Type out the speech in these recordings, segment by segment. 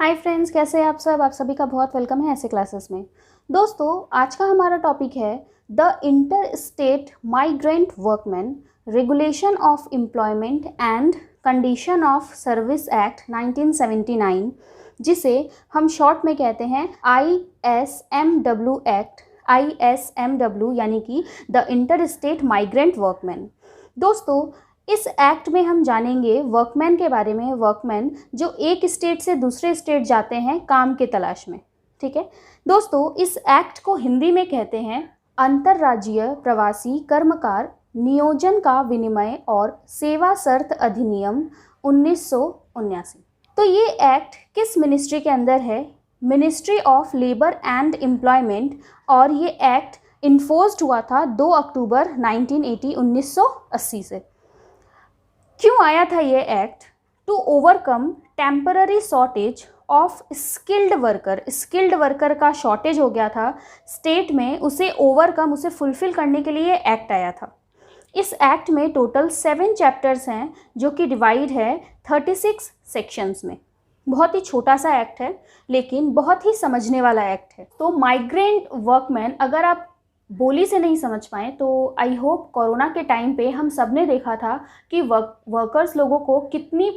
Hi friends, कैसे हैं आप सब। आप सभी का बहुत वेलकम है ऐसे क्लासेस में। दोस्तों, आज का हमारा टॉपिक है the inter state migrant workman regulation of employment and condition of service act 1979, जिसे हम शॉर्ट में कहते हैं ISMW एक्ट, ISMW यानी कि the inter state migrant workman. दोस्तों, इस एक्ट में हम जानेंगे वर्कमैन के बारे में। वर्कमैन जो एक स्टेट से दूसरे स्टेट जाते हैं काम के तलाश में। ठीक है दोस्तों, इस एक्ट को हिंदी में कहते हैं अंतर्राज्यीय प्रवासी कर्मकार नियोजन का विनिमय और सेवा शर्त अधिनियम 1979। तो ये एक्ट किस मिनिस्ट्री के अंदर है? Ministry of labour and employment. और ये एक्ट इन्फोर्स्ड हुआ था 2 अक्टूबर 1980 से। क्यों आया था ये act? To overcome temporary shortage of skilled worker. Skilled worker का शॉर्टेज हो गया था स्टेट में, उसे ओवरकम, उसे फुलफिल करने के लिए एक्ट आया था। इस एक्ट में टोटल 7 चैप्टर्स हैं जो कि डिवाइड है 36 सेक्शंस में। बहुत ही छोटा सा एक्ट है लेकिन बहुत ही समझने वाला एक्ट है। तो माइग्रेंट वर्कमैन अगर आप बोली से नहीं समझ पाएँ तो आई होप कोरोना के टाइम पे हम सब ने देखा था कि वर्कर्स लोगों को कितनी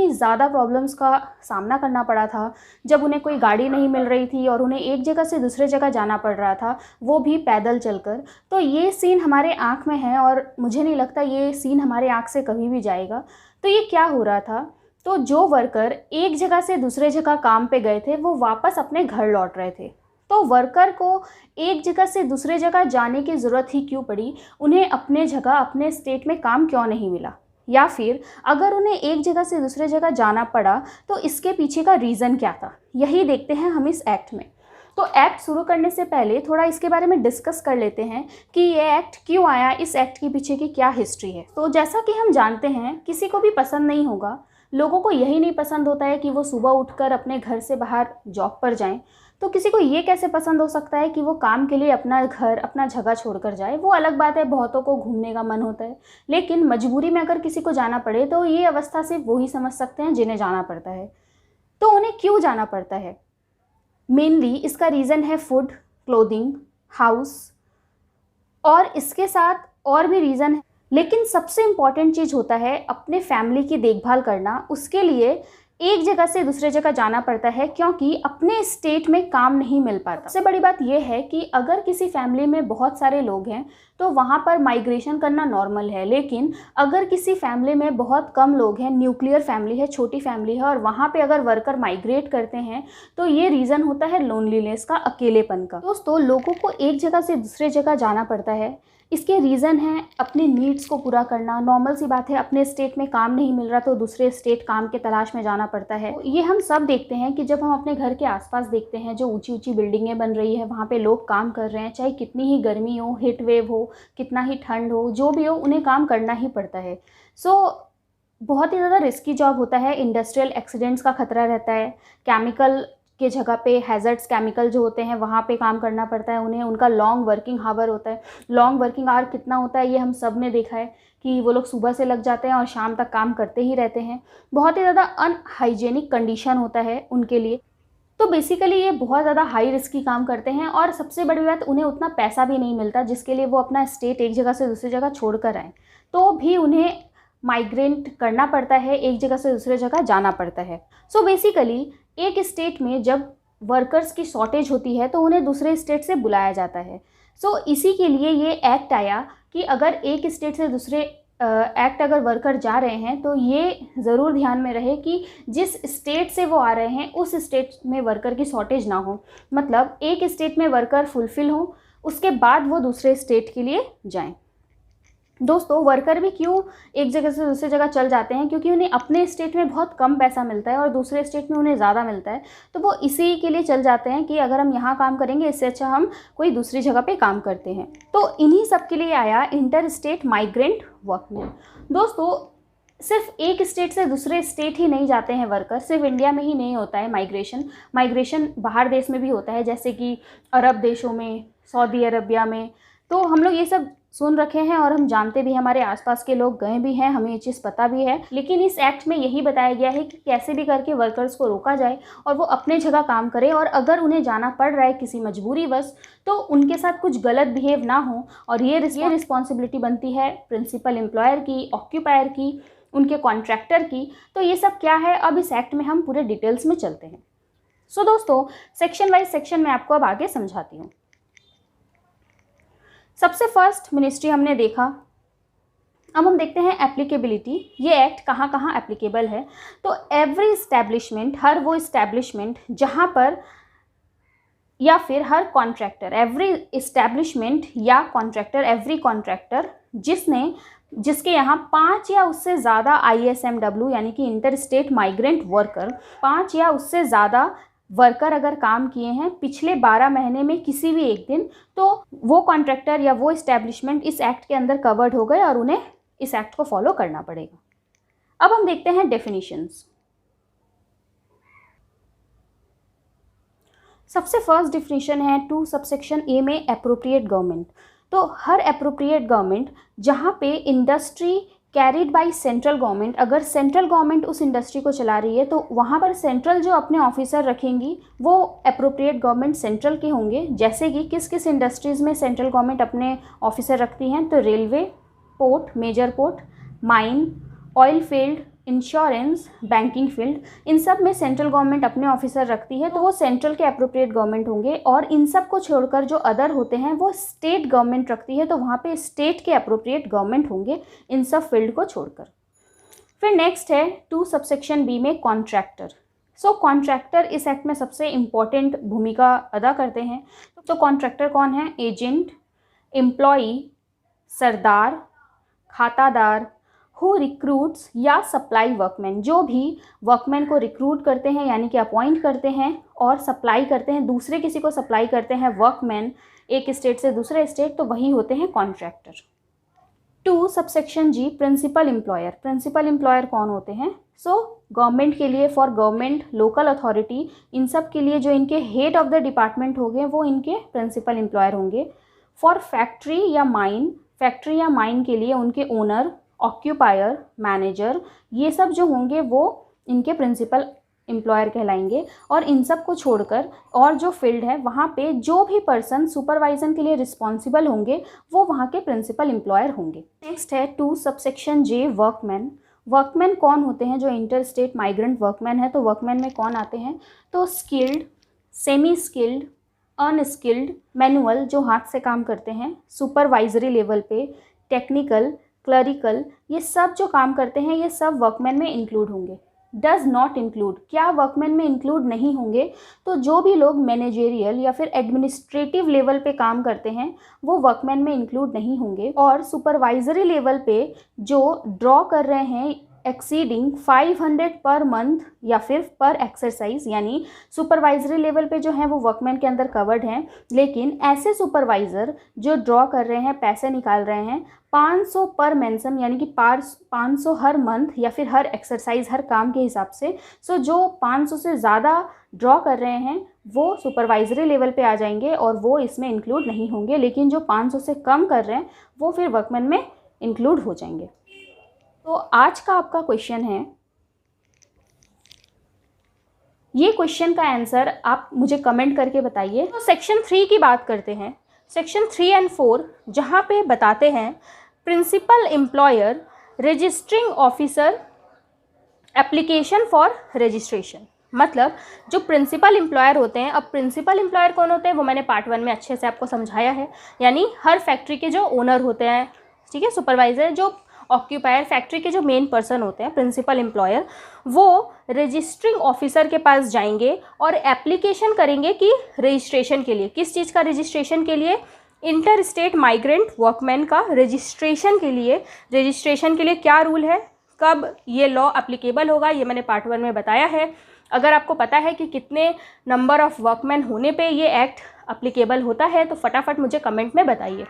ज़्यादा प्रॉब्लम्स का सामना करना पड़ा था जब उन्हें कोई गाड़ी नहीं मिल रही थी और उन्हें एक जगह से दूसरे जगह जाना पड़ रहा था, वो भी पैदल चलकर। तो ये सीन हमारे आँख में है और मुझे नहीं लगता ये सीन हमारे आँख से कभी भी जाएगा। तो ये क्या हो रहा था? तो जो वर्कर एक जगह से दूसरे जगह काम पे गए थे वो वापस अपने घर लौट रहे थे। तो वर्कर को एक जगह से दूसरे जगह जाने की ज़रूरत ही क्यों पड़ी? उन्हें अपने जगह, अपने स्टेट में काम क्यों नहीं मिला? या फिर अगर उन्हें एक जगह से दूसरे जगह जाना पड़ा तो इसके पीछे का रीज़न क्या था? यही देखते हैं हम इस एक्ट में। तो एक्ट शुरू करने से पहले थोड़ा इसके बारे में डिस्कस कर लेते हैं कि ये एक्ट क्यों आया, इस एक्ट के पीछे की क्या हिस्ट्री है। तो जैसा कि हम जानते हैं, किसी को भी पसंद नहीं होगा, लोगों को यही नहीं पसंद होता है कि वो सुबह उठकर अपने घर से बाहर जॉब पर जाएं। तो किसी को ये कैसे पसंद हो सकता है कि वो काम के लिए अपना घर, अपना जगह छोड़कर जाए? वो अलग बात है, बहुतों को घूमने का मन होता है, लेकिन मजबूरी में अगर किसी को जाना पड़े तो ये अवस्था सिर्फ वही समझ सकते हैं जिन्हें जाना पड़ता है। तो उन्हें क्यों जाना पड़ता है? मेनली इसका रीज़न है फूड, क्लोथिंग, हाउस, और इसके साथ और भी रीज़न है, लेकिन सबसे इम्पॉर्टेंट चीज़ होता है अपने फैमिली की देखभाल करना। उसके लिए एक जगह से दूसरे जगह जाना पड़ता है क्योंकि अपने स्टेट में काम नहीं मिल पाता। सबसे बड़ी बात यह है कि अगर किसी फैमिली में बहुत सारे लोग हैं तो वहाँ पर माइग्रेशन करना नॉर्मल है, लेकिन अगर किसी फैमिली में बहुत कम लोग हैं, न्यूक्लियर फैमिली है, छोटी फैमिली है, और वहाँ पे अगर वर्कर माइग्रेट करते हैं तो ये रीज़न होता है लोनलीनेस का, अकेलेपन का। दोस्तों, लोगों को एक जगह से दूसरे जगह जाना पड़ता है, इसके रीज़न है अपने नीड्स को पूरा करना। नॉर्मल सी बात है, अपने स्टेट में काम नहीं मिल रहा तो दूसरे स्टेट काम के तलाश में जाना पड़ता है। ये हम सब देखते हैं कि जब हम अपने घर के आसपास देखते हैं, जो ऊंची ऊंची बिल्डिंगें बन रही है, वहाँ पे लोग काम कर रहे हैं, चाहे कितनी ही गर्मी हो, हीट वेव हो, कितना ही ठंड हो, जो भी हो, उन्हें काम करना ही पड़ता है। बहुत ही ज़्यादा रिस्की जॉब होता है। इंडस्ट्रियल एक्सीडेंट्स का खतरा रहता है, केमिकल के जगह पे हैज़र्ड्स केमिकल जो होते हैं वहाँ पे काम करना पड़ता है उन्हें। उनका लॉन्ग वर्किंग आवर होता है। लॉन्ग वर्किंग आवर कितना होता है ये हम सब ने देखा है कि वो लोग सुबह से लग जाते हैं और शाम तक काम करते ही रहते हैं। बहुत ही ज़्यादा अनहाइजेनिक कंडीशन होता है उनके लिए। तो बेसिकली ये बहुत ज़्यादा हाई रिस्की काम करते हैं और सबसे बड़ी बात, उन्हें उतना पैसा भी नहीं मिलता जिसके लिए वो अपना स्टेट एक जगह से दूसरी जगह छोड़ कर आएँ। तो भी उन्हें माइग्रेट करना पड़ता है, एक जगह से दूसरे जगह जाना पड़ता है। सो बेसिकली एक स्टेट में जब वर्कर्स की शॉर्टेज होती है तो उन्हें दूसरे स्टेट से बुलाया जाता है। सो इसी के लिए ये एक्ट आया कि अगर एक स्टेट से दूसरे अगर वर्कर जा रहे हैं तो ये ज़रूर ध्यान में रहे कि जिस स्टेट से वो आ रहे हैं उस स्टेट में वर्कर की शॉर्टेज ना हो। मतलब एक स्टेट में वर्कर फुलफ़िल हो, उसके बाद वो दूसरे स्टेट के लिए जाएं। दोस्तों, वर्कर भी क्यों एक जगह से दूसरी जगह चल जाते हैं? क्योंकि उन्हें अपने स्टेट में बहुत कम पैसा मिलता है और दूसरे स्टेट में उन्हें ज़्यादा मिलता है। तो वो इसी के लिए चल जाते हैं कि अगर हम यहाँ काम करेंगे इससे अच्छा हम कोई दूसरी जगह पे काम करते हैं। तो इन्हीं सब के लिए आया इंटर स्टेट माइग्रेंट वर्कमैन। दोस्तों, सिर्फ एक स्टेट से दूसरे स्टेट ही नहीं जाते हैं वर्कर, सिर्फ इंडिया में ही नहीं होता है माइग्रेशन बाहर देश में भी होता है, जैसे कि अरब देशों में, सऊदी अरबिया में। तो हम लोग ये सब सुन रखे हैं और हम जानते भी, हमारे आसपास के लोग गए भी हैं, हमें ये चीज़ पता भी है। लेकिन इस एक्ट में यही बताया गया है कि कैसे भी करके वर्कर्स को रोका जाए और वो अपने जगह काम करें, और अगर उन्हें जाना पड़ रहा है किसी मजबूरीवश तो उनके साथ कुछ गलत बिहेव ना हो। और ये रिस्पॉन्सिबिलिटी बनती है प्रिंसिपल एम्प्लॉयर की, ऑक्यूपायर की, उनके कॉन्ट्रैक्टर की। तो ये सब क्या है, अब इस एक्ट में हम पूरे डिटेल्स में चलते हैं। सो दोस्तों, सेक्शन वाइज सेक्शन मैं आपको अब आगे समझाती हूँ। सबसे फर्स्ट मिनिस्ट्री हमने देखा। अब हम देखते हैं एप्लीकेबिलिटी, ये एक्ट कहाँ कहाँ एप्लीकेबल है। तो एवरी इस्टेब्लिशमेंट, हर वो इस्टेब्लिशमेंट जहाँ पर, या फिर हर कॉन्ट्रैक्टर, एवरी इस्टेब्लिशमेंट या कॉन्ट्रैक्टर, एवरी कॉन्ट्रैक्टर जिसके यहाँ 5 या उससे ज़्यादा ISMW यानी कि इंटर स्टेट माइग्रेंट वर्कर, 5 या उससे ज़्यादा वर्कर अगर काम किए हैं पिछले 12 महीने में किसी भी एक दिन, तो वो कॉन्ट्रैक्टर या वो इस्टेब्लिशमेंट इस एक्ट के अंदर कवर्ड हो गए और उन्हें इस एक्ट को फॉलो करना पड़ेगा। अब हम देखते हैं डेफिनेशंस। सबसे फर्स्ट डेफिनेशन है 2 सबसेक्शन A में एप्रोप्रिएट गवर्नमेंट। तो हर एप्रोप्रिएट गवर्नमेंट जहाँ पे industry carried by central government, अगर सेंट्रल गवर्नमेंट उस इंडस्ट्री को चला रही है तो वहाँ पर सेंट्रल जो अपने ऑफिसर रखेंगी वो एप्रोप्रिएट गवर्नमेंट सेंट्रल के होंगे। जैसे कि किस किस इंडस्ट्रीज़ में सेंट्रल गवर्नमेंट अपने ऑफिसर रखती हैं, तो railway, port, major port, mine, oil field, insurance, banking field, इन सब में सेंट्रल गवर्नमेंट अपने ऑफिसर रखती है, तो वो सेंट्रल के एप्रोप्रिएट गवर्नमेंट होंगे। और इन सब को छोड़कर जो अदर होते हैं वो स्टेट गवर्नमेंट रखती है, तो वहाँ पे स्टेट के एप्रोप्रिएट गवर्नमेंट होंगे इन सब फील्ड को छोड़कर। फिर नेक्स्ट है 2 सबसेक्शन B में कॉन्ट्रैक्टर। सो कॉन्ट्रैक्टर इस एक्ट में सबसे इम्पॉर्टेंट भूमिका अदा करते हैं। तो कॉन्ट्रैक्टर कौन है? एजेंट, एम्प्लॉई, सरदार, खातादार, हु रिक्रूट्स या सप्लाई वर्कमैन, जो भी वर्कमैन को रिक्रूट करते हैं यानी कि अपॉइंट करते हैं और सप्लाई करते हैं, दूसरे किसी को सप्लाई करते हैं वर्कमैन एक स्टेट से दूसरे स्टेट, तो वही होते हैं contractor. 2 subsection G principal employer. Principal employer कौन होते हैं? सो गवर्नमेंट के लिए, फॉर गवर्नमेंट, लोकल अथॉरिटी, इन सब के लिए जो इनके हेड ऑफ द डिपार्टमेंट होंगे वो इनके प्रिंसिपल एम्प्लॉयर होंगे। फॉर फैक्ट्री या माइन, फैक्ट्री या माइन के लिए उनके ओनर, ऑक्यूपायर, मैनेजर, ये सब जो होंगे वो इनके प्रिंसिपल एम्प्लॉयर कहलाएंगे। और इन सब को छोड़कर और जो फील्ड है वहाँ पे जो भी पर्सन सुपरवाइजन के लिए रिस्पॉन्सिबल होंगे वो वहाँ के प्रिंसिपल एम्प्लॉयर होंगे। नेक्स्ट है 2 सबसेक्शन J वर्कमैन। वर्कमैन कौन होते हैं? जो इंटर स्टेट माइग्रेंट वर्कमैन है। तो वर्कमैन में कौन आते हैं? तो skilled, semi skilled, unskilled, manual जो हाथ से काम करते हैं, सुपरवाइजरी लेवल पे, टेक्निकल, क्लरिकल, ये सब जो काम करते हैं ये सब वर्कमैन में इंक्लूड होंगे। डज नॉट इंक्लूड, क्या वर्कमैन में इंक्लूड नहीं होंगे? तो जो भी लोग मैनेजेरियल या फिर एडमिनिस्ट्रेटिव लेवल पे काम करते हैं वो वर्कमैन में इंक्लूड नहीं होंगे। और सुपरवाइजरी लेवल पे जो ड्रॉ कर रहे हैं एक्सीडिंग 500 पर मंथ या फिर पर एक्सरसाइज, यानी सुपरवाइजरी लेवल पे जो है वो वर्कमैन के अंदर कवर्ड हैं। लेकिन ऐसे सुपरवाइज़र जो ड्रॉ कर रहे हैं, पैसे निकाल रहे हैं 500 पर मेंसन यानी कि 500 हर मंथ या फिर हर एक्सरसाइज, हर काम के हिसाब से, सो जो 500 से ज़्यादा ड्रॉ कर रहे हैं वो सुपरवाइजरी लेवल पे आ जाएंगे और वो इसमें इंक्लूड नहीं होंगे। लेकिन जो 500 से कम कर रहे हैं वो फिर वर्कमैन में इंक्लूड हो जाएंगे। तो आज का आपका क्वेश्चन है, ये क्वेश्चन का आंसर आप मुझे कमेंट करके बताइए। तो सेक्शन 3 की बात करते हैं। सेक्शन 3 एंड 4 जहाँ पे बताते हैं principal employer, registering officer, application for registration. मतलब जो प्रिंसिपल एम्प्लॉयर होते हैं, अब प्रिंसिपल एम्प्लॉयर कौन होते हैं वो मैंने पार्ट 1 में अच्छे से आपको समझाया है। यानी हर फैक्ट्री के जो ओनर होते हैं, ठीक है, सुपरवाइज़र, जो ऑक्यूपायर, फैक्ट्री के जो मेन पर्सन होते हैं प्रिंसिपल एम्प्लॉयर, वो रजिस्ट्रिंग ऑफिसर के पास जाएंगे और एप्लीकेशन करेंगे कि रजिस्ट्रेशन के लिए, किस चीज़ का रजिस्ट्रेशन के लिए? इंटर स्टेट माइग्रेंट वर्कमैन का रजिस्ट्रेशन के लिए। रजिस्ट्रेशन के लिए क्या रूल है, कब ये लॉ एप्लीकेबल होगा, ये मैंने पार्ट 1 में बताया है। अगर आपको पता है कि कितने नंबर ऑफ़ वर्कमैन होने पे ये एक्ट एप्लीकेबल होता है तो फटाफट मुझे कमेंट में बताइए।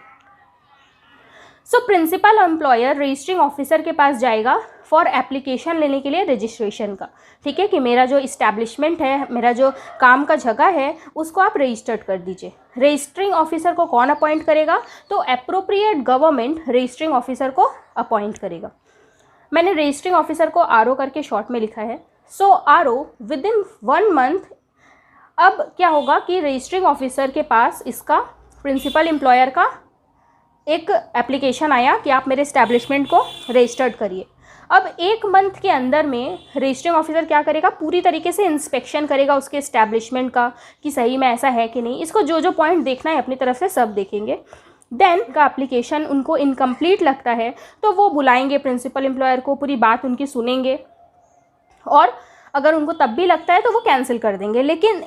So principal employer registering officer के पास जाएगा फॉर एप्लीकेशन लेने के लिए रजिस्ट्रेशन का, ठीक है, कि मेरा जो इस्टेब्लिशमेंट है, मेरा जो काम का जगह है, उसको आप रजिस्टर्ड कर दीजिए। रजिस्टरिंग ऑफिसर को कौन अपॉइंट करेगा? तो एप्रोप्रिएट गवर्नमेंट रजिस्टरिंग ऑफिसर को अपॉइंट करेगा। मैंने रजिस्टरिंग ऑफिसर को RO करके शॉर्ट में लिखा है। सो RO विद इन 1 मंथ, अब क्या होगा कि रजिस्टरिंग ऑफिसर के पास इसका प्रिंसिपल एम्प्लॉयर का एक एप्लीकेशन आया कि आप मेरे इस्टेब्लिशमेंट को रजिस्टर्ड करिए। अब 1 मंथ के अंदर में रजिस्टरिंग ऑफिसर क्या करेगा? पूरी तरीके से इंस्पेक्शन करेगा उसके इस्टेब्लिशमेंट का कि सही में ऐसा है कि नहीं। इसको जो जो पॉइंट देखना है अपनी तरफ से सब देखेंगे। देन का एप्लीकेशन उनको इनकम्प्लीट लगता है तो वो बुलाएंगे प्रिंसिपल एम्प्लॉयर को, पूरी बात उनकी सुनेंगे, और अगर उनको तब भी लगता है तो वो कैंसिल कर देंगे। लेकिन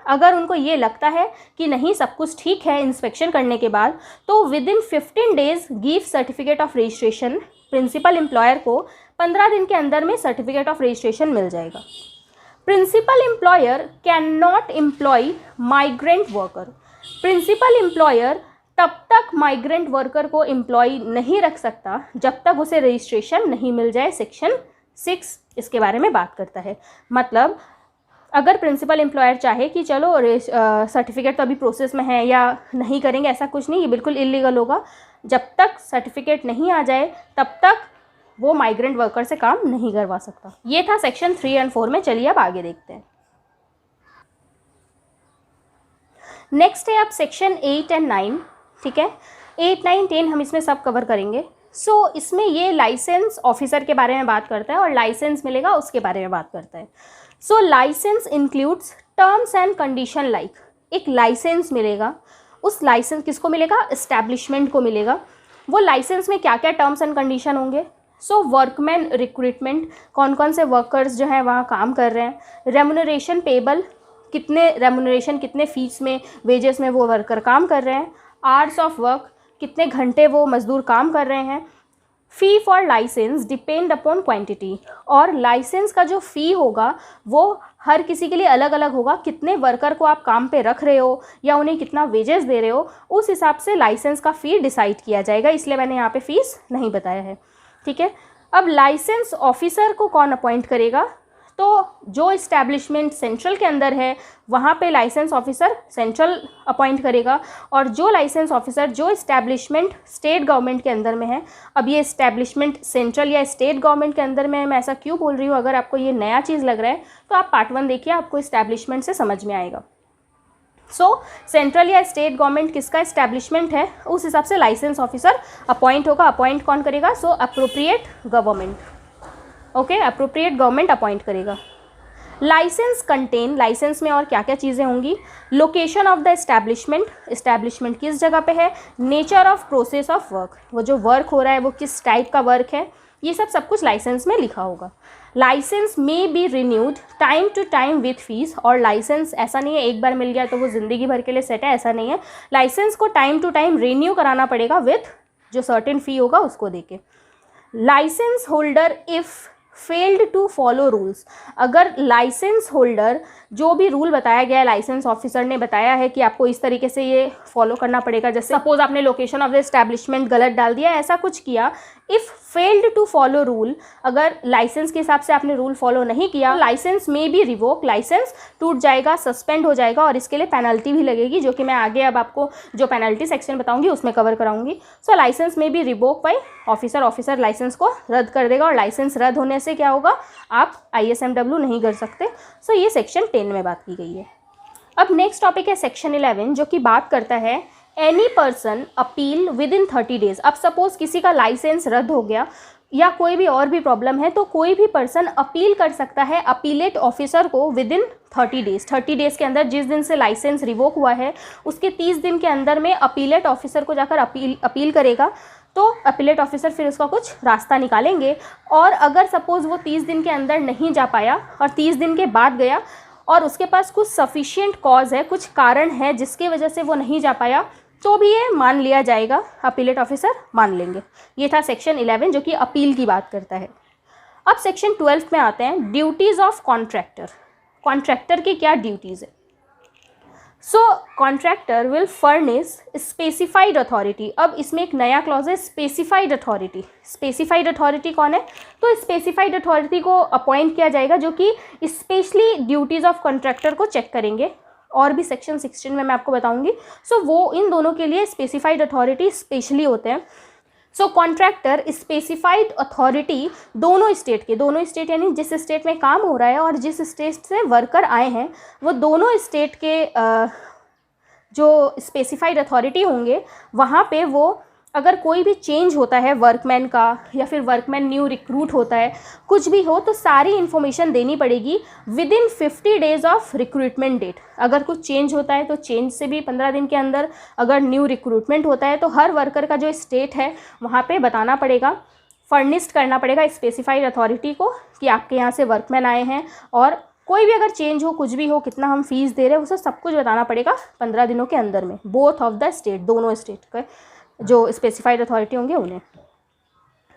अगर उनको ये लगता है कि नहीं सब कुछ ठीक है इंस्पेक्शन करने के बाद, तो within 15 days give certificate of registration. Principal employer को 15 दिन के अंदर में सर्टिफिकेट ऑफ रजिस्ट्रेशन मिल जाएगा। Principal employer cannot employ migrant worker. Principal employer तब तक माइग्रेंट वर्कर को एम्प्लॉय नहीं रख सकता जब तक उसे रजिस्ट्रेशन नहीं मिल जाए। सेक्शन 6 इसके बारे में बात करता है। मतलब अगर प्रिंसिपल एम्प्लॉयर चाहे कि चलो सर्टिफिकेट तो अभी प्रोसेस में है या नहीं करेंगे, ऐसा कुछ नहीं, ये बिल्कुल इलीगल होगा। जब तक सर्टिफिकेट नहीं आ जाए तब तक वो माइग्रेंट वर्कर से काम नहीं करवा सकता। ये था सेक्शन 3 और 4 में। चलिए अब आगे देखते हैं। नेक्स्ट है अब सेक्शन 8 और 9, ठीक है। 8, 9, 10 हम इसमें सब कवर करेंगे। इसमें ये लाइसेंस ऑफिसर के बारे में बात करता है और लाइसेंस मिलेगा उसके बारे में बात करता है। Licence includes terms and condition like, एक लाइसेंस मिलेगा। उस लाइसेंस किसको मिलेगा? एस्टैब्लिशमेंट को मिलेगा। वो लाइसेंस में क्या क्या टर्म्स एंड कंडीशन होंगे? वर्कमैन रिक्रूटमेंट, कौन कौन से वर्कर्स जो हैं वहाँ काम कर रहे हैं। रेमुनरेशन पेबल, कितने रेमुनरेशन, कितने फीस में, वेजेस में वो वर्कर काम कर रहे हैं। आवर्स ऑफ वर्क, कितने घंटे वो मजदूर काम कर रहे हैं। Fee for licence depend upon quantity, और लाइसेंस का जो फ़ी होगा वो हर किसी के लिए अलग अलग होगा। कितने वर्कर को आप काम पे रख रहे हो या उन्हें कितना वेजेस दे रहे हो, उस हिसाब से लाइसेंस का फ़ी डिसाइड किया जाएगा। इसलिए मैंने यहाँ पे फ़ीस नहीं बताया है, ठीक है। अब लाइसेंस ऑफिसर को कौन अपॉइंट करेगा? तो जो इस्टेब्लिशमेंट सेंट्रल के अंदर है वहाँ पे लाइसेंस ऑफिसर सेंट्रल अपॉइंट करेगा, और जो लाइसेंस ऑफिसर जो इस्टेब्लिशमेंट स्टेट गवर्नमेंट के अंदर में है। अब ये इस्टेब्लिशमेंट सेंट्रल या स्टेट गवर्नमेंट के अंदर में है, मैं ऐसा क्यों बोल रही हूँ? अगर आपको ये नया चीज़ लग रहा है तो आप पार्ट 1 देखिए, आपको इस्टेब्लिशमेंट से समझ में आएगा। सेंट्रल या स्टेट गवर्नमेंट किसका इस्टेब्लिशमेंट है, उस हिसाब से लाइसेंस ऑफिसर अपॉइंट होगा। अपॉइंट कौन करेगा? Appropriate government, okay, appropriate government appoint करेगा। लाइसेंस कंटेन, लाइसेंस में और क्या क्या चीज़ें होंगी? Location of the establishment, establishment किस जगह पे है। Nature of process of work, वो जो वर्क हो रहा है वो किस टाइप का वर्क है, ये सब कुछ लाइसेंस में लिखा होगा। लाइसेंस में be renewed time to time with fees, और लाइसेंस ऐसा नहीं है एक बार मिल गया तो वो ज़िंदगी भर के लिए सेट है, ऐसा नहीं है। लाइसेंस को टाइम टू टाइम रिन्यू कराना पड़ेगा विथ जो सर्टेन फ़ी होगा उसको देके। Licence holder if failed to follow rules, अगर लाइसेंस होल्डर जो भी रूल बताया गया है, लाइसेंस ऑफिसर ने बताया है कि आपको इस तरीके से ये फॉलो करना पड़ेगा, जैसे सपोज आपने लोकेशन ऑफ द एस्टैब्लिशमेंट गलत डाल दिया, ऐसा कुछ किया। If failed to follow rule, अगर लाइसेंस के हिसाब से आपने रूल फॉलो नहीं किया, लाइसेंस में भी रिवोक, लाइसेंस टूट जाएगा, सस्पेंड हो जाएगा, और इसके लिए पेनल्टी भी लगेगी, जो कि मैं आगे अब आपको जो पेनल्टी सेक्शन बताऊंगी उसमें कवर कराऊंगी। लाइसेंस में भी रिवोक बाय ऑफिसर लाइसेंस को रद्द कर देगा, और लाइसेंस रद्द होने से क्या होगा? आप ISMW नहीं कर सकते। ये सेक्शन 10 में बात की गई है। अब नेक्स्ट टॉपिक है सेक्शन 11, जो कि बात करता है any person appeal with in 30 days. अब सपोज किसी का लाइसेंस रद्द हो गया या कोई भी और भी प्रॉब्लम है, तो कोई भी पर्सन अपील कर सकता है अपीलेट ऑफिसर को विद इन 30 डेज। 30 डेज के अंदर, जिस दिन से लाइसेंस रिवोक हुआ है उसके 30 दिन के अंदर में अपीलेट ऑफिसर को जाकर अपील करेगा, तो अपीलेट ऑफिसर फिर उसका कुछ रास्ता निकालेंगे। और अगर सपोज़ वो 30 दिन के अंदर नहीं जा पाया और 30 दिन के बाद गया और उसके पास कुछ सफिशिएंट कॉज है, कुछ कारण है जिसकी वजह से वो नहीं जा पाया, तो भी ये मान लिया जाएगा, अपीलेट ऑफिसर मान लेंगे। ये था सेक्शन 11 जो कि अपील की बात करता है। अब सेक्शन 12 में आते हैं, ड्यूटीज़ ऑफ कॉन्ट्रैक्टर। कॉन्ट्रैक्टर की क्या ड्यूटीज़ है? So contractor will furnish specified authority. अब इसमें एक नया क्लॉज है, स्पेसिफाइड अथॉरिटी। स्पेसिफाइड अथॉरिटी कौन है? तो स्पेसिफाइड अथॉरिटी को अपॉइंट किया जाएगा जो कि स्पेशली ड्यूटीज़ ऑफ कॉन्ट्रैक्टर को चेक करेंगे, और भी सेक्शन 16 में मैं आपको बताऊंगी। सो वो इन दोनों के लिए स्पेसिफाइड अथॉरिटी स्पेशली होते हैं। सो कॉन्ट्रैक्टर स्पेसिफाइड अथॉरिटी दोनों स्टेट यानी जिस स्टेट में काम हो रहा है और जिस स्टेट से वर्कर आए हैं, वो दोनों स्टेट के जो स्पेसिफाइड अथॉरिटी होंगे, वहाँ पे वो अगर कोई भी चेंज होता है वर्कमैन का, या फिर वर्कमैन न्यू रिक्रूट होता है, कुछ भी हो, तो सारी इन्फॉर्मेशन देनी पड़ेगी within 50 days of recruitment date. अगर कुछ चेंज होता है तो चेंज से भी 15 दिन के अंदर, अगर न्यू रिक्रूटमेंट होता है तो हर वर्कर का जो स्टेट है वहाँ पे बताना पड़ेगा, फर्निश्ड करना पड़ेगा स्पेसिफाइड अथॉरिटी को कि आपके यहाँ से वर्कमैन आए हैं, और कोई भी अगर चेंज हो, कुछ भी हो, कितना हम फीस दे रहे हैं, उसे सब कुछ बताना पड़ेगा 15 दिनों के अंदर में, बोथ ऑफ द स्टेट, दोनों स्टेट के जो स्पेसिफाइड अथॉरिटी होंगे उन्हें।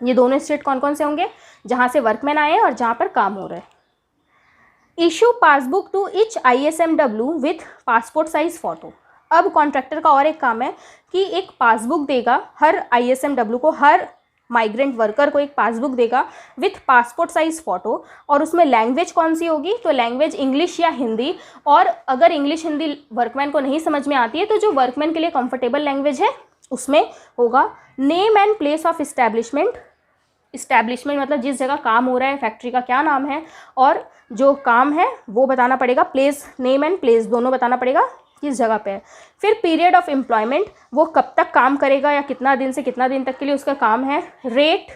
ये दोनों स्टेट कौन कौन से होंगे? जहाँ से वर्कमैन आए हैं और जहाँ पर काम हो रहा है। Issue passbook to each ISMW with passport size photo. अब कॉन्ट्रैक्टर का और एक काम है कि एक पासबुक देगा हर ISMW को, हर माइग्रेंट वर्कर को एक पासबुक देगा विथ पासपोर्ट साइज फ़ोटो, और उसमें लैंग्वेज कौन सी होगी? तो लैंग्वेज इंग्लिश या हिंदी, और अगर इंग्लिश हिंदी वर्कमैन को नहीं समझ में आती है तो जो वर्कमैन के लिए कंफर्टेबल लैंग्वेज है उसमें होगा। Name and place of establishment मतलब जिस जगह काम हो रहा है, फैक्ट्री का क्या नाम है, और जो काम है वो बताना पड़ेगा। प्लेस, नेम एंड प्लेस दोनों बताना पड़ेगा किस जगह पे है। फिर पीरियड ऑफ एम्प्लॉयमेंट, वो कब तक काम करेगा या कितना दिन से कितना दिन तक के लिए उसका काम है। रेट,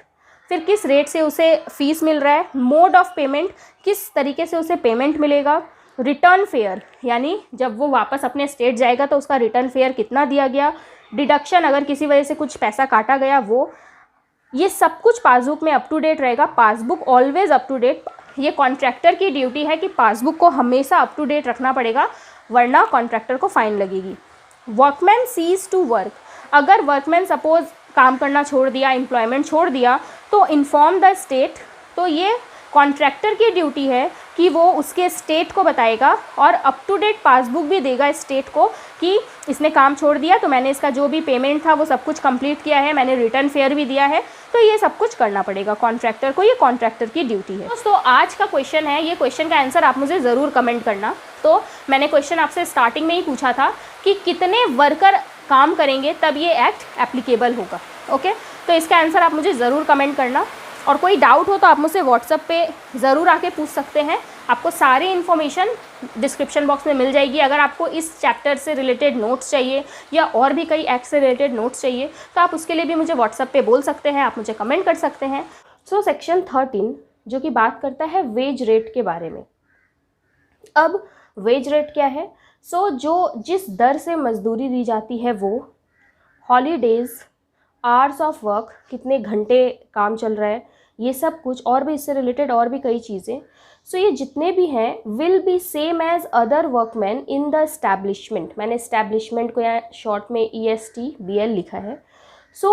फिर किस रेट से उसे फीस मिल रहा है। मोड ऑफ पेमेंट, किस तरीके से उसे पेमेंट मिलेगा। रिटर्न फेयर, यानी जब वो वापस अपने स्टेट जाएगा तो उसका रिटर्न फेयर कितना दिया गया। डिडक्शन, अगर किसी वजह से कुछ पैसा काटा गया वो, ये सब कुछ पासबुक में अप टू डेट रहेगा। Passbook always up to date. ये कॉन्ट्रैक्टर की ड्यूटी है कि पासबुक को हमेशा अप टू डेट रखना पड़ेगा, वरना कॉन्ट्रैक्टर को फाइन लगेगी। वर्कमैन सीज टू वर्क, अगर वर्कमैन सपोज काम करना छोड़ दिया, एम्प्लॉयमेंट छोड़ दिया, तो इन्फॉर्म द स्टेट। तो ये कॉन्ट्रैक्टर की ड्यूटी है कि वो उसके स्टेट को बताएगा और अप टू डेट पासबुक भी देगा स्टेट को कि इसने काम छोड़ दिया, तो मैंने इसका जो भी पेमेंट था वो सब कुछ कंप्लीट किया है, मैंने रिटर्न फेयर भी दिया है। तो ये सब कुछ करना पड़ेगा कॉन्ट्रैक्टर को, ये कॉन्ट्रैक्टर की ड्यूटी है। दोस्तों आज का क्वेश्चन है, ये क्वेश्चन का आंसर आप मुझे ज़रूर कमेंट करना। तो मैंने क्वेश्चन आपसे स्टार्टिंग में ही पूछा था कि कितने वर्कर काम करेंगे तब ये एक्ट एप्लीकेबल होगा। ओके, तो इसका आंसर आप मुझे ज़रूर कमेंट करना, और कोई डाउट हो तो आप मुझसे व्हाट्सएप पे ज़रूर आके पूछ सकते हैं। आपको सारी इन्फॉर्मेशन डिस्क्रिप्शन बॉक्स में मिल जाएगी। अगर आपको इस चैप्टर से रिलेटेड नोट्स चाहिए या और भी कई एक्ट से रिलेटेड नोट्स चाहिए तो आप उसके लिए भी मुझे व्हाट्सएप पे बोल सकते हैं, आप मुझे कमेंट कर सकते हैं। सो सेक्शन 13 जो कि बात करता है वेज रेट के बारे में। अब वेज रेट क्या है? जो जिस दर से मजदूरी दी जाती है वो, हॉलीडेज़, आवर्स ऑफ वर्क, कितने घंटे काम चल रहा है, ये सब कुछ, और भी इससे रिलेटेड और भी कई चीज़ें। ये जितने भी हैं will be same as other workman in the establishment. मैंने एस्टैब्लिशमेंट को यहाँ शॉर्ट में ESTBL लिखा है।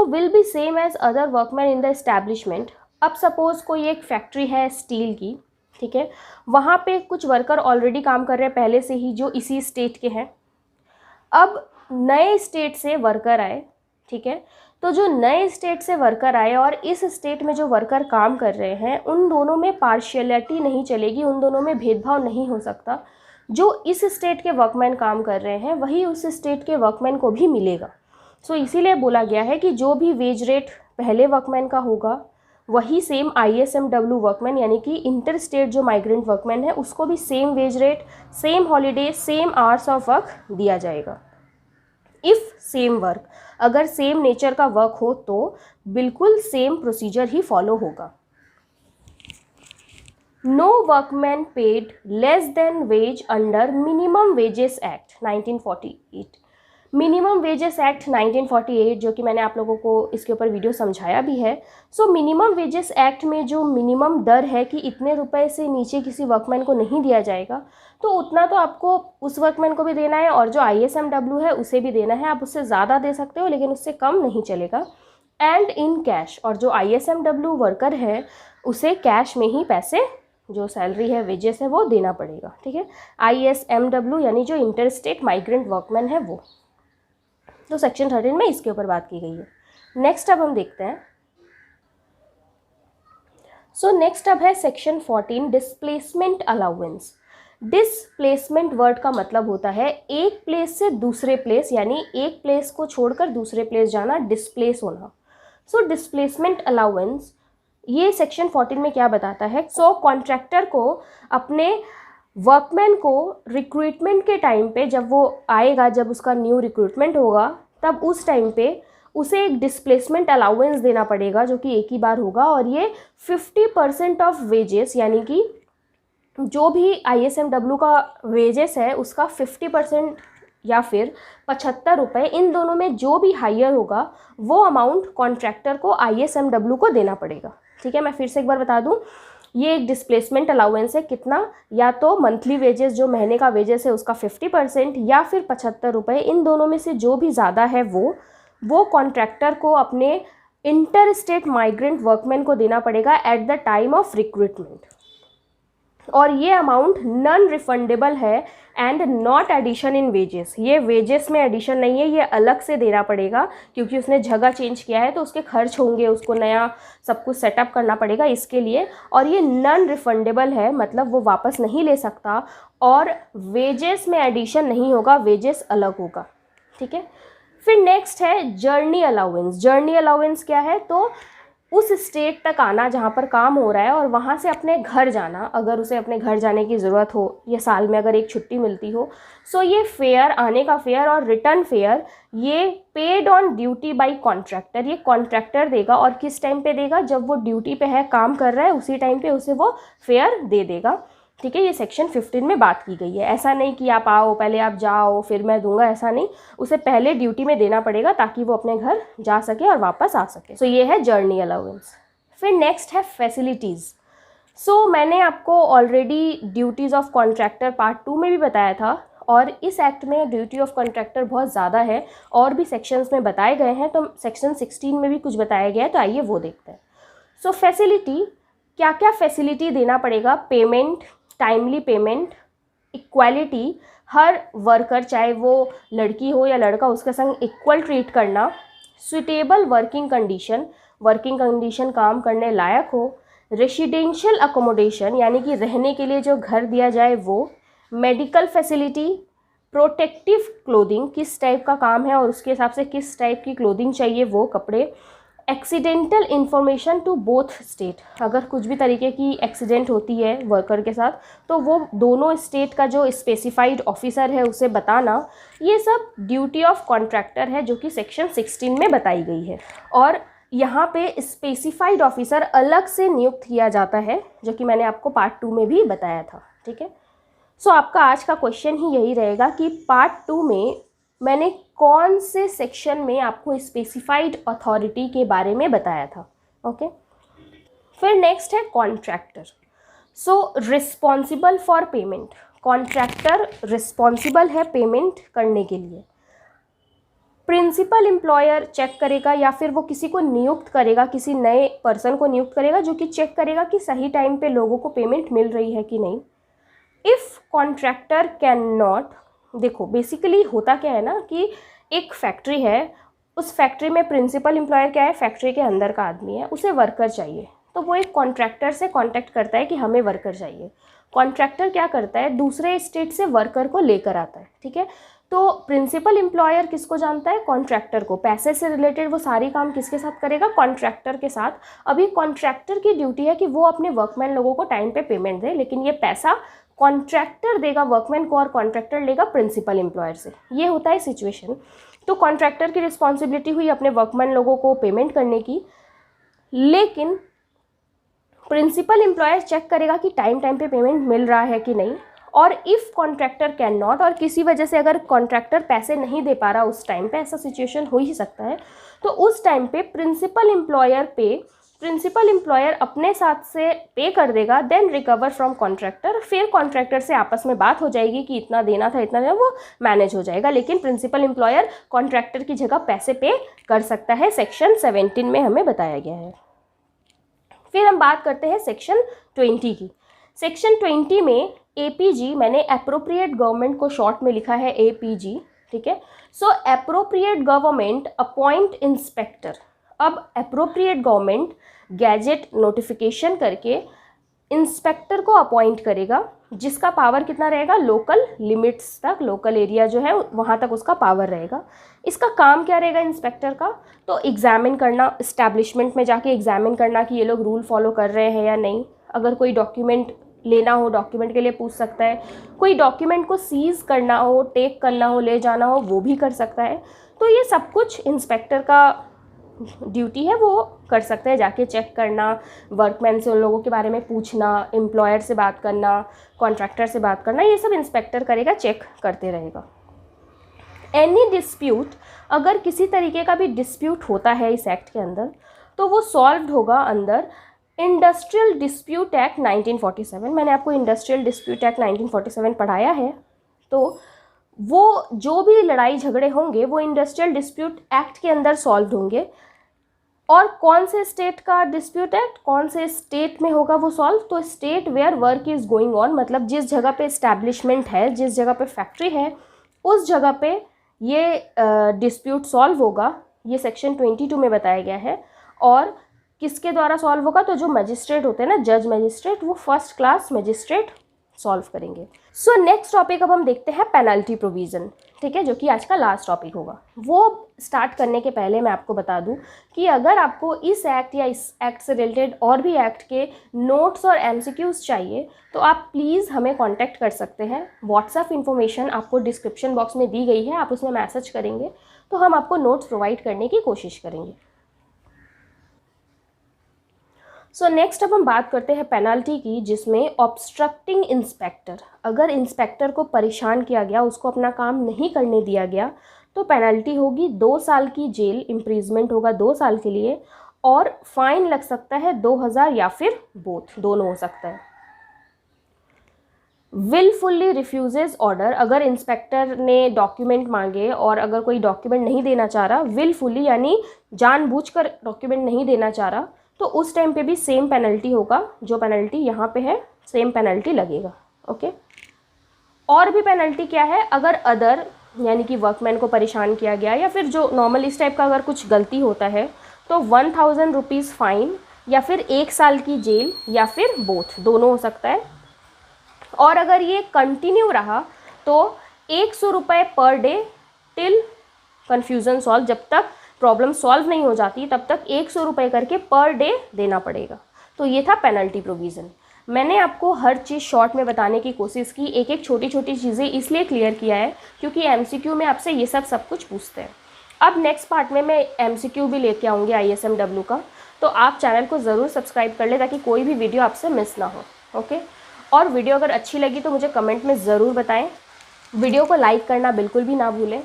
Will be same as other workman in the establishment. अब सपोज़ कोई एक फैक्ट्री है स्टील की, ठीक है, वहाँ पे कुछ वर्कर ऑलरेडी काम कर रहे हैं पहले से ही जो इसी स्टेट के हैं। अब नए स्टेट से वर्कर आए, ठीक है, तो जो नए स्टेट से वर्कर आए और इस स्टेट में जो वर्कर काम कर रहे हैं, उन दोनों में पार्शियलिटी नहीं चलेगी, उन दोनों में भेदभाव नहीं हो सकता। जो इस स्टेट के वर्कमैन काम कर रहे हैं वही उस स्टेट के वर्कमैन को भी मिलेगा। इसीलिए बोला गया है कि जो भी वेज रेट पहले वर्कमैन का होगा वही सेम ISMW वर्कमैन यानी कि इंटर स्टेट जो माइग्रेंट वर्कमैन है उसको भी same wage rate, same holiday, same hours of work दिया जाएगा। इफ़ सेम वर्क, अगर सेम नेचर का वर्क हो तो बिल्कुल सेम प्रोसीजर ही फॉलो होगा। No workman paid less than wage under minimum wages act 1948। Minimum wages act 1948 जो कि मैंने आप लोगों को इसके ऊपर वीडियो समझाया भी है। मिनिमम वेजेस एक्ट में जो मिनिमम दर है कि इतने रुपए से नीचे किसी वर्कमैन को नहीं दिया जाएगा, तो उतना तो आपको उस वर्कमैन को भी देना है और जो ISMW है उसे भी देना है। आप उससे ज़्यादा दे सकते हो लेकिन उससे कम नहीं चलेगा। एंड इन कैश, और जो ISMW वर्कर है उसे कैश में ही पैसे जो सैलरी है, वेजेस है, वो देना पड़ेगा। ठीक है, ISMW यानी जो इंटर स्टेट माइग्रेंट वर्कमैन है वो। तो सेक्शन 13 में इसके ऊपर बात की गई है। नेक्स्ट अब हम देखते हैं। नेक्स्ट अब है section 14 displacement allowance. Displacement word का मतलब होता है एक प्लेस से दूसरे प्लेस, यानी एक प्लेस को छोड़कर दूसरे प्लेस जाना, डिस्प्लेस होना। डिस्प्लेसमेंट अलाउंस ये सेक्शन 14 में क्या बताता है? कॉन्ट्रैक्टर को अपने वर्कमैन को रिक्रूटमेंट के टाइम पे, जब वो आएगा, जब उसका न्यू रिक्रूटमेंट होगा, तब उस टाइम पे उसे एक डिस्प्लेसमेंट अलाउंस देना पड़ेगा, जो कि एक ही बार होगा। और ये 50% ऑफ वेजेस, यानी कि जो भी ISMW का वेजेस है उसका 50% या फिर 75 रुपये, इन दोनों में जो भी हायर होगा वो अमाउंट कॉन्ट्रैक्टर को ISMW को देना पड़ेगा। ठीक है, मैं फिर से एक बार बता दूं, ये एक डिस्प्लेसमेंट अलाउंस है। कितना? या तो मंथली वेजेस, जो महीने का वेजेस है उसका 50%, या फिर 75 रुपये, इन दोनों में से जो भी ज़्यादा है वो कॉन्ट्रैक्टर को अपने इंटर स्टेट माइग्रेंट वर्कमैन को देना पड़ेगा at the time of recruitment. और ये अमाउंट नॉन रिफंडेबल है and not addition in wages. ये वेजेस में एडिशन नहीं है, ये अलग से देना पड़ेगा, क्योंकि उसने जगह चेंज किया है तो उसके खर्च होंगे, उसको नया सब कुछ सेटअप करना पड़ेगा इसके लिए। और ये नॉन रिफंडेबल है, मतलब वो वापस नहीं ले सकता, और वेजेस में एडिशन नहीं होगा, वेजेस अलग होगा। ठीक है, फिर नेक्स्ट है जर्नी अलाउंस। जर्नी अलाउंस क्या है? तो उस स्टेट तक आना जहाँ पर काम हो रहा है और वहाँ से अपने घर जाना, अगर उसे अपने घर जाने की ज़रूरत हो, या साल में अगर एक छुट्टी मिलती हो, ये फेयर, आने का फेयर और रिटर्न फेयर, ये paid on duty by contractor. ये कॉन्ट्रैक्टर देगा, और किस टाइम पे देगा? जब वो ड्यूटी पे है, काम कर रहा है, उसी टाइम पे उसे वो फेयर दे देगा। ठीक है, ये सेक्शन 15 में बात की गई है। ऐसा नहीं कि आप आओ, पहले आप जाओ फिर मैं दूंगा, ऐसा नहीं, उसे पहले ड्यूटी में देना पड़ेगा ताकि वो अपने घर जा सके और वापस आ सके। ये है जर्नी अलाउंस। फिर नेक्स्ट है फैसिलिटीज़। मैंने आपको already duties of contractor part 2 में भी बताया था, और इस एक्ट में ड्यूटी ऑफ कॉन्ट्रैक्टर बहुत ज़्यादा है और भी सेक्शंस में बताए गए हैं, तो सेक्शन 16 में भी कुछ बताया गया है, तो आइए वो देखते हैं। फैसिलिटी, क्या क्या फैसिलिटी देना पड़ेगा? पेमेंट, टाइमली पेमेंट, इक्वालिटी, हर वर्कर चाहे वो लड़की हो या लड़का उसके संग इक्वल ट्रीट करना, सुटेबल वर्किंग कंडीशन काम करने लायक हो, रेसिडेंशियल अकोमोडेशन यानी कि रहने के लिए जो घर दिया जाए वो, मेडिकल फैसिलिटी, प्रोटेक्टिव क्लोथिंग, किस टाइप का काम है और उसके हिसाब से किस टाइप की क्लोथिंग चाहिए वो कपड़े, accidental information to both state, अगर कुछ भी तरीके की एक्सीडेंट होती है वर्कर के साथ तो वो दोनों स्टेट का जो स्पेसिफाइड ऑफिसर है उसे बताना, ये सब ड्यूटी ऑफ कॉन्ट्रैक्टर है जो कि सेक्शन 16 में बताई गई है। और यहाँ पे स्पेसिफाइड ऑफिसर अलग से नियुक्त किया जाता है, जो कि मैंने आपको पार्ट 2 में भी बताया था। ठीक है, आपका आज का क्वेश्चन ही यही रहेगा कि पार्ट 2 में मैंने कौन से सेक्शन में आपको स्पेसिफाइड अथॉरिटी के बारे में बताया था। ओके, फिर नेक्स्ट है contractor. Responsible for payment, contractor responsible है पेमेंट करने के लिए। प्रिंसिपल एम्प्लॉयर चेक करेगा या फिर वो किसी को नियुक्त करेगा, किसी नए पर्सन को नियुक्त करेगा जो कि चेक करेगा कि सही टाइम पे लोगों को पेमेंट मिल रही है कि नहीं। इफ़ कॉन्ट्रैक्टर कैन नॉट, देखो बेसिकली होता क्या है ना कि एक फैक्ट्री है, उस फैक्ट्री में प्रिंसिपल एम्प्लॉयर क्या है, फैक्ट्री के अंदर का आदमी है, उसे वर्कर चाहिए, तो वो एक कॉन्ट्रैक्टर से कांटेक्ट करता है कि हमें वर्कर चाहिए। कॉन्ट्रैक्टर क्या करता है, दूसरे स्टेट से वर्कर को लेकर आता है। ठीक है, तो प्रिंसिपल एम्प्लॉयर किसको जानता है, कॉन्ट्रैक्टर को। पैसे से रिलेटेड वो सारी काम किसके साथ करेगा, कॉन्ट्रैक्टर के साथ। अभी कॉन्ट्रैक्टर की ड्यूटी है कि वो अपने वर्कमैन लोगों को टाइम पे पेमेंट दे, लेकिन ये पैसा कॉन्ट्रैक्टर देगा वर्कमैन को और कॉन्ट्रैक्टर लेगा प्रिंसिपल एम्प्लॉयर से। ये होता है सिचुएशन। तो कॉन्ट्रैक्टर की रिस्पॉन्सिबिलिटी हुई अपने वर्कमैन लोगों को पेमेंट करने की, लेकिन प्रिंसिपल एम्प्लॉयर चेक करेगा कि टाइम पे पेमेंट मिल रहा है कि नहीं। और इफ़ कॉन्ट्रैक्टर कैन नॉट, और किसी वजह से अगर कॉन्ट्रैक्टर पैसे नहीं दे पा रहा उस टाइम पे, ऐसा सिचुएशन हो ही सकता है, तो उस टाइम पे प्रिंसिपल एम्प्लॉयर अपने साथ से पे कर देगा, देन रिकवर फ्रॉम कॉन्ट्रैक्टर। फिर कॉन्ट्रैक्टर से आपस में बात हो जाएगी कि इतना देना था, इतना देना, वो मैनेज हो जाएगा, लेकिन प्रिंसिपल एम्प्लॉयर कॉन्ट्रैक्टर की जगह पैसे पे कर सकता है। सेक्शन 17 में हमें बताया गया है। फिर हम बात करते हैं सेक्शन 20 की। सेक्शन 20 में APG, मैंने अप्रोप्रिएट गवर्नमेंट को शॉर्ट में लिखा है APG, ठीक है। सो अप्रोप्रिएट गवर्नमेंट अपॉइंट इंस्पेक्टर। अब अप्रोप्रिएट गवर्नमेंट गैजेट नोटिफिकेशन करके इंस्पेक्टर को अपॉइंट करेगा, जिसका पावर कितना रहेगा, लोकल लिमिट्स तक, लोकल एरिया जो है वहाँ तक उसका पावर रहेगा। इसका काम क्या रहेगा इंस्पेक्टर का, तो एग्जामिन करना, इस्टेब्लिशमेंट में जाके एग्जामिन करना कि ये लोग रूल फॉलो कर रहे हैं या नहीं। अगर कोई डॉक्यूमेंट लेना हो, डॉक्यूमेंट के लिए पूछ सकता है। कोई डॉक्यूमेंट को सीज करना हो, टेक करना हो, ले जाना हो, वो भी कर सकता है। तो ये सब कुछ इंस्पेक्टर का ड्यूटी है, वो कर सकते हैं। जाके चेक करना, वर्कमैन से उन लोगों के बारे में पूछना, एम्प्लॉयर से बात करना, कॉन्ट्रैक्टर से बात करना, ये सब इंस्पेक्टर करेगा, चेक करते रहेगा। एनी डिस्प्यूट, अगर किसी तरीके का भी डिस्प्यूट होता है इस एक्ट के अंदर, तो वो सॉल्व होगा अंदर इंडस्ट्रियल डिस्प्यूट एक्ट 1947। मैंने आपको इंडस्ट्रियल डिस्प्यूट एक्ट 1947 पढ़ाया है। तो वो जो भी लड़ाई झगड़े होंगे वो इंडस्ट्रियल डिस्प्यूट एक्ट के अंदर सॉल्व होंगे। और कौन से स्टेट का डिस्प्यूट एक्ट, कौन से स्टेट में होगा वो सॉल्व, तो state where work is going on, मतलब जिस जगह पे इस्टेब्लिशमेंट है, जिस जगह पे फैक्ट्री है, उस जगह पे ये डिस्प्यूट सॉल्व होगा। ये सेक्शन 22 में बताया गया है। और किसके द्वारा सॉल्व होगा, तो जो मजिस्ट्रेट होते हैं ना, जज मजिस्ट्रेट, वो फर्स्ट क्लास मजिस्ट्रेट सॉल्व करेंगे। सो नेक्स्ट टॉपिक अब हम देखते हैं पेनल्टी प्रोविज़न, ठीक है, जो कि आज का लास्ट टॉपिक होगा। वो स्टार्ट करने के पहले मैं आपको बता दूं कि अगर आपको इस एक्ट या इस एक्ट से रिलेटेड और भी एक्ट के नोट्स और MCQs चाहिए, तो आप प्लीज़ हमें कांटेक्ट कर सकते हैं। व्हाट्सएप इन्फॉर्मेशन आपको डिस्क्रिप्शन बॉक्स में दी गई है, आप उसमें मैसेज करेंगे तो हम आपको नोट्स प्रोवाइड करने की कोशिश करेंगे। सो नेक्स्ट अब हम बात करते हैं पेनल्टी की, जिसमें ऑब्स्ट्रक्टिंग इंस्पेक्टर, अगर इंस्पेक्टर को परेशान किया गया, उसको अपना काम नहीं करने दिया गया, तो पेनल्टी होगी 2 साल की जेल, इम्प्रिजमेंट होगा 2 साल के लिए, और फाइन लग सकता है 2000 या फिर बोथ, दोनों हो सकता है। विलफुल्ली रिफ्यूजेज ऑर्डर, अगर इंस्पेक्टर ने डॉक्यूमेंट मांगे और अगर कोई डॉक्यूमेंट नहीं देना चाह रहा, विलफुली यानी जानबूझकर डॉक्यूमेंट नहीं देना चाह रहा, तो उस टाइम पे भी सेम पेनल्टी होगा, जो पेनल्टी यहाँ पे है सेम पेनल्टी लगेगा। ओके, और भी पेनल्टी क्या है, अगर अदर यानी कि वर्कमैन को परेशान किया गया या फिर जो नॉर्मल इस टाइप का अगर कुछ गलती होता है, तो 1000 रुपीज़ फाइन या फिर 1 साल की जेल या फिर बोथ, दोनों हो सकता है। और अगर ये कंटिन्यू रहा तो 100 रुपये per day till confusion solve, जब तक प्रॉब्लम सॉल्व नहीं हो जाती तब तक 100 रुपये करके पर डे देना पड़ेगा। तो ये था पेनल्टी प्रोविज़न। मैंने आपको हर चीज़ शॉर्ट में बताने की कोशिश की, एक एक छोटी छोटी चीज़ें इसलिए क्लियर किया है क्योंकि MCQ में आपसे ये सब कुछ पूछते हैं। अब नेक्स्ट पार्ट में मैं MCQ भी लेके आऊँगी ISMW का, तो आप चैनल को ज़रूर सब्सक्राइब कर ले ताकि कोई भी वीडियो आपसे मिस ना हो। ओके, और वीडियो अगर अच्छी लगी तो मुझे कमेंट में ज़रूर बताएं। वीडियो को लाइक करना बिल्कुल भी ना भूलें,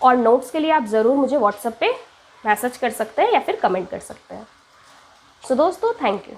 और नोट्स के लिए आप ज़रूर मुझे व्हाट्सएप पे मैसेज कर सकते हैं या फिर कमेंट कर सकते हैं। सो दोस्तों, थैंक यू।